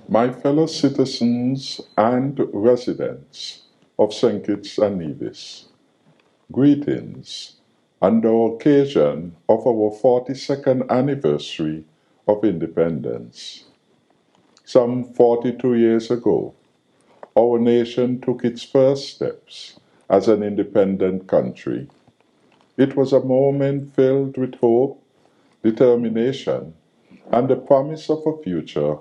My fellow citizens and residents of St. Kitts and Nevis, greetings on the occasion of our 42nd anniversary of independence. Some 42 years ago, our nation took its first steps as an independent country. It was a moment filled with hope, determination, and the promise of a future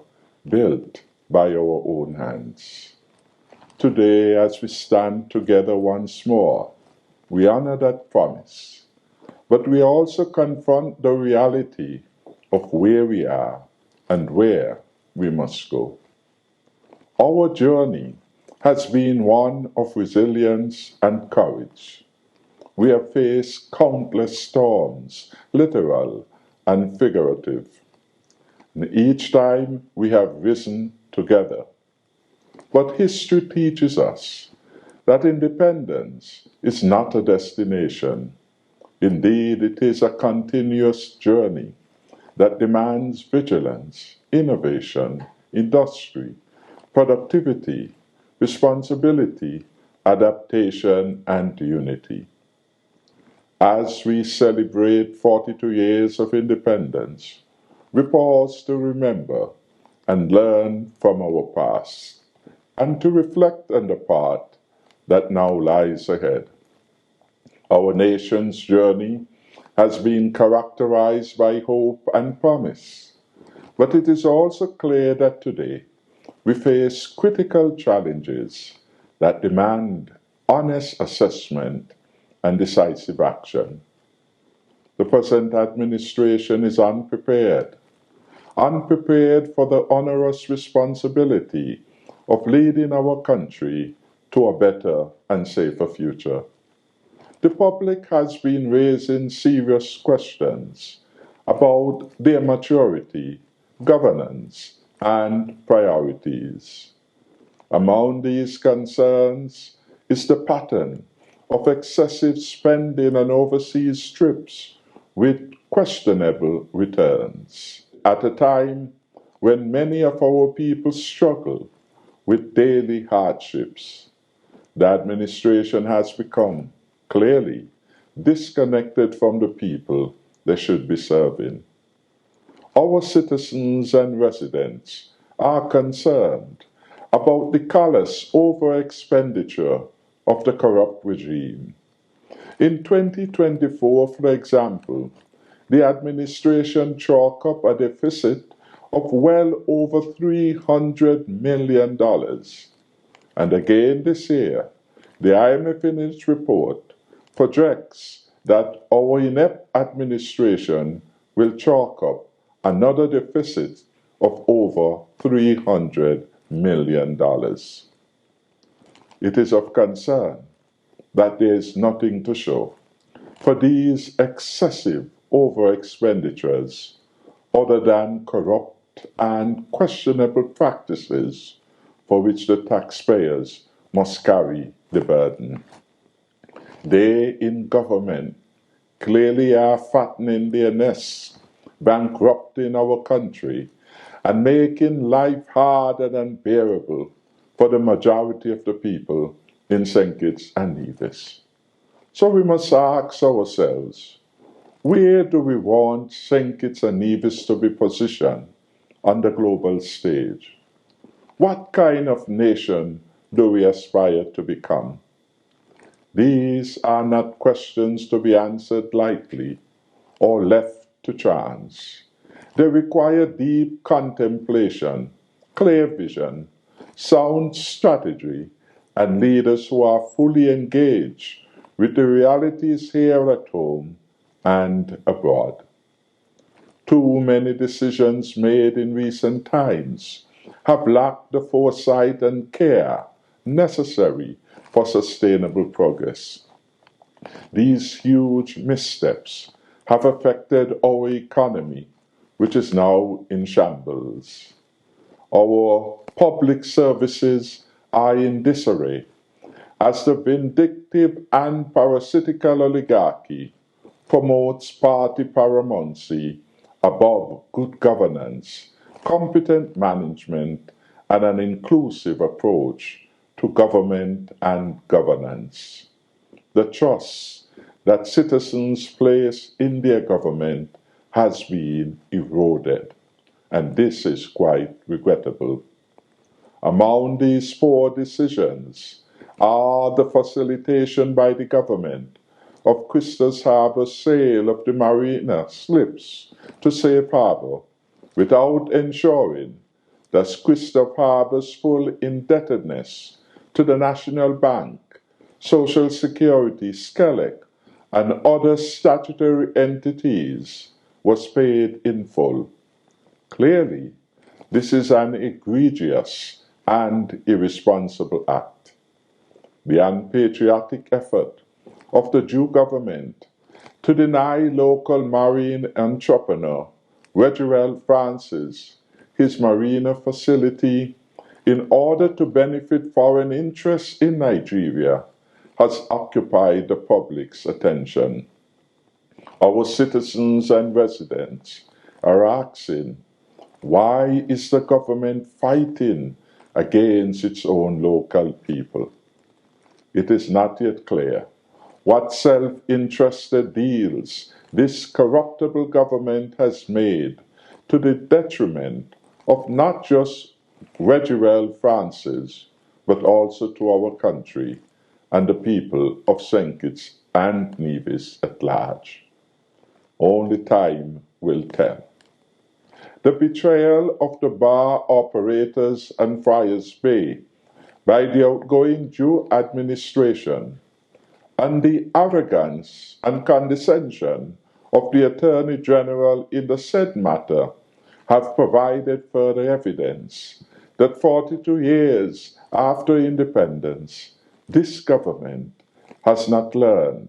built by our own hands. Today, as we stand together once more, we honor that promise, but we also confront the reality of where we are and where we must go. Our journey has been one of resilience and courage. We have faced countless storms, literal and figurative. And each time we have risen together. But history teaches us that independence is not a destination. Indeed, it is a continuous journey that demands vigilance, innovation, industry, productivity, responsibility, adaptation, and unity. As we celebrate 42 years of independence, we pause to remember and learn from our past, and to reflect on the path that now lies ahead. Our nation's journey has been characterized by hope and promise, but it is also clear that today we face critical challenges that demand honest assessment and decisive action. The present administration is unprepared for the onerous responsibility of leading our country to a better and safer future. The public has been raising serious questions about their maturity, governance, and priorities. Among these concerns is the pattern of excessive spending on overseas trips with questionable returns. At a time when many of our people struggle with daily hardships, the administration has become clearly disconnected from the people they should be serving. Our citizens and residents are concerned about the callous over-expenditure of the corrupt regime. In 2024, for example, the administration chalked up a deficit of well over $300 million. And again this year, the IMF in its report projects that our inept administration will chalk up another deficit of over $300 million. It is of concern that there is nothing to show for these excessive over-expenditures other than corrupt and questionable practices for which the taxpayers must carry the burden. They in government clearly are fattening their nests, bankrupting our country, and making life hard and unbearable for the majority of the people in St. Kitts and Nevis. So we must ask ourselves, where do we want St. Kitts and Nevis to be positioned on the global stage? What kind of nation do we aspire to become? These are not questions to be answered lightly or left to chance. They require deep contemplation, clear vision, sound strategy, and leaders who are fully engaged with the realities here at home and abroad. Too many decisions made in recent times have lacked the foresight and care necessary for sustainable progress. These huge missteps have affected our economy, which is now in shambles. Our public services are in disarray as the vindictive and parasitical oligarchy promotes party paramountcy above good governance, competent management, and an inclusive approach to government and governance. The trust that citizens place in their government has been eroded, and this is quite regrettable. Among these poor decisions are the facilitation by the government of Christus Harbour's sale of the marina slips to Safe Harbour without ensuring that Christus Harbour's full indebtedness to the National Bank, Social Security, SCELEC, and other statutory entities was paid in full. Clearly, this is an egregious and irresponsible act. The unpatriotic effort of the Jew government to deny local marine entrepreneur Reginald Francis his marina facility in order to benefit foreign interests in Nigeria has occupied the public's attention. Our citizens and residents are asking, why is the government fighting against its own local people? It is not yet clear what self-interested deals this corruptible government has made to the detriment of not just Reginald Francis, but also to our country and the people of St. Kitts and Nevis at large. Only time will tell. The betrayal of the bar operators and Friars Bay by the outgoing Jew administration and the arrogance and condescension of the Attorney General in the said matter have provided further evidence that 42 years after independence, this government has not learned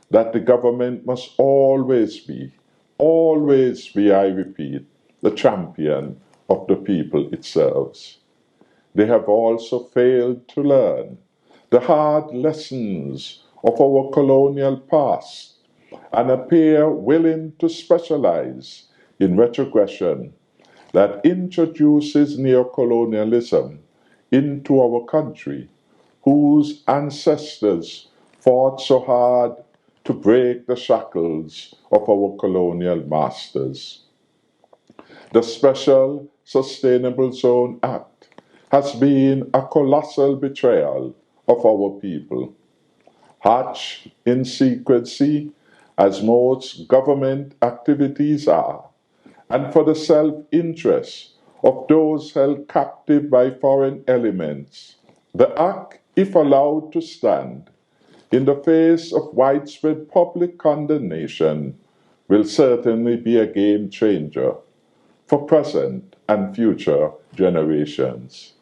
that the government must always be, I repeat, the champion of the people it serves. They have also failed to learn the hard lessons of our colonial past and appear willing to specialize in retrogression that introduces neocolonialism into our country, whose ancestors fought so hard to break the shackles of our colonial masters. The Special Sustainable Zone Act has been a colossal betrayal of our people. Hatched in secrecy, as most government activities are, and for the self-interest of those held captive by foreign elements, the act, if allowed to stand, in the face of widespread public condemnation, will certainly be a game changer for present and future generations.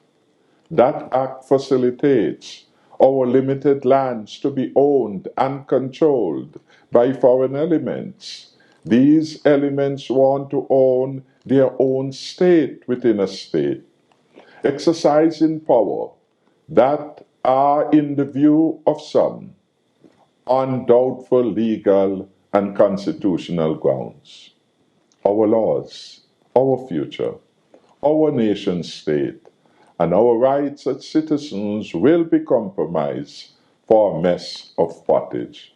That act facilitates our limited lands to be owned and controlled by foreign elements. These elements want to own their own state within a state, exercising power that are, in the view of some, on doubtful legal and constitutional grounds. Our laws, our future, our nation state, and our rights as citizens will be compromised for a mess of pottage.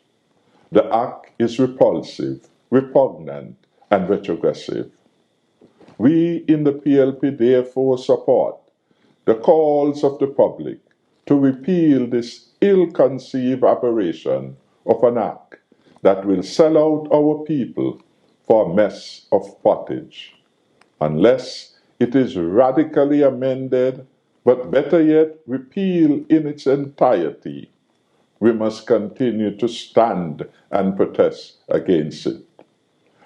The act is repulsive, repugnant, and retrogressive. We in the PLP therefore support the calls of the public to repeal this ill-conceived aberration of an act that will sell out our people for a mess of pottage, unless it is radically amended, but better yet, repealed in its entirety. We must continue to stand and protest against it.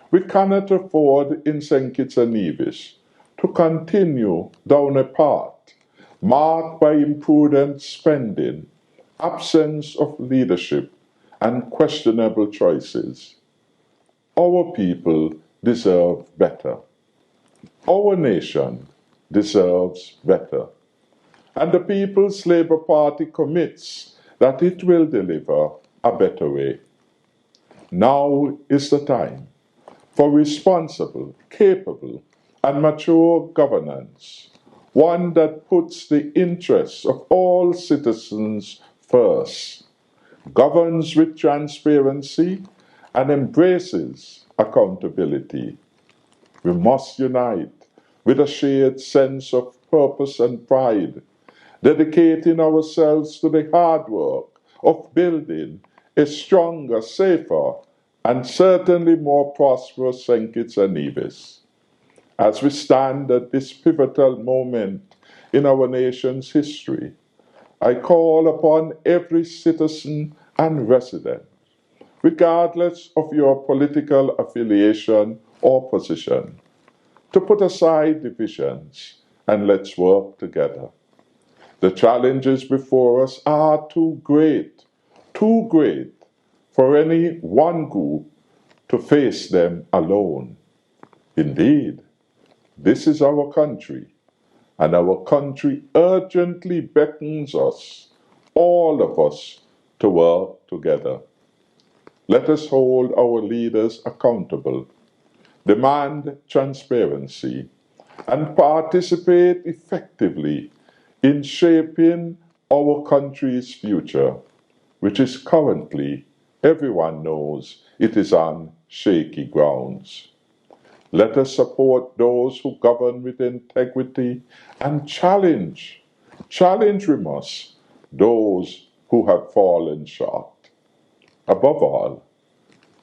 We cannot afford in St. Kitts and Nevis to continue down a path marked by imprudent spending, absence of leadership, and questionable choices. Our people deserve better. Our nation deserves better. And the People's Labour Party commits that it will deliver a better way. Now is the time for responsible, capable, and mature governance, one that puts the interests of all citizens first, governs with transparency, and embraces accountability. We must unite with a shared sense of purpose and pride, dedicating ourselves to the hard work of building a stronger, safer, and certainly more prosperous St. Kitts and Nevis. As we stand at this pivotal moment in our nation's history, I call upon every citizen and resident, regardless of your political affiliation or position, to put aside divisions and let's work together. The challenges before us are too great for any one group to face them alone. Indeed, this is our country, and our country urgently beckons us, all of us, to work together. Let us hold our leaders accountable, demand transparency, and participate effectively in shaping our country's future, which is currently, everyone knows, it is on shaky grounds. Let us support those who govern with integrity and challenge we must, those who have fallen short. Above all,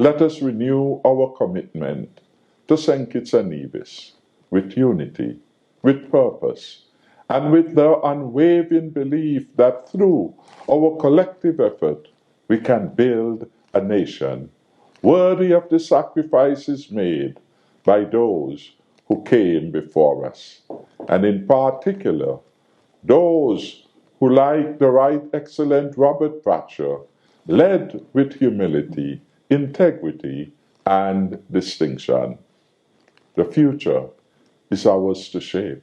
let us renew our commitment to St. Kitts and Nevis with unity, with purpose, and with the unwavering belief that through our collective effort we can build a nation worthy of the sacrifices made by those who came before us, and in particular, those who, like the Right Excellent Robert Thatcher, led with humility, integrity, and distinction. The future is ours to shape.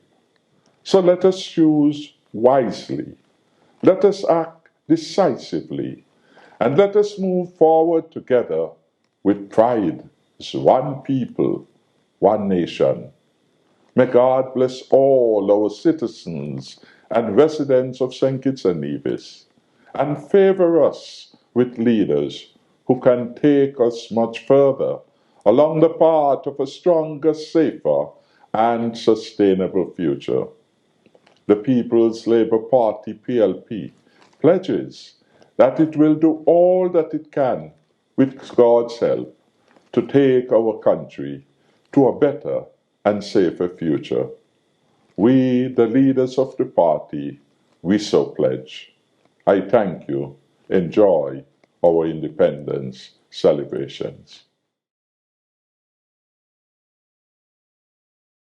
So let us choose wisely, let us act decisively, and let us move forward together with pride as one people, one nation. May God bless all our citizens and residents of St. Kitts and Nevis, and favor us with leaders who can take us much further along the path of a stronger, safer, and sustainable future. The People's Labour Party, PLP, pledges that it will do all that it can, with God's help, to take our country to a better and safer future. We, the leaders of the party, we so pledge. I thank you. Enjoy our independence celebrations.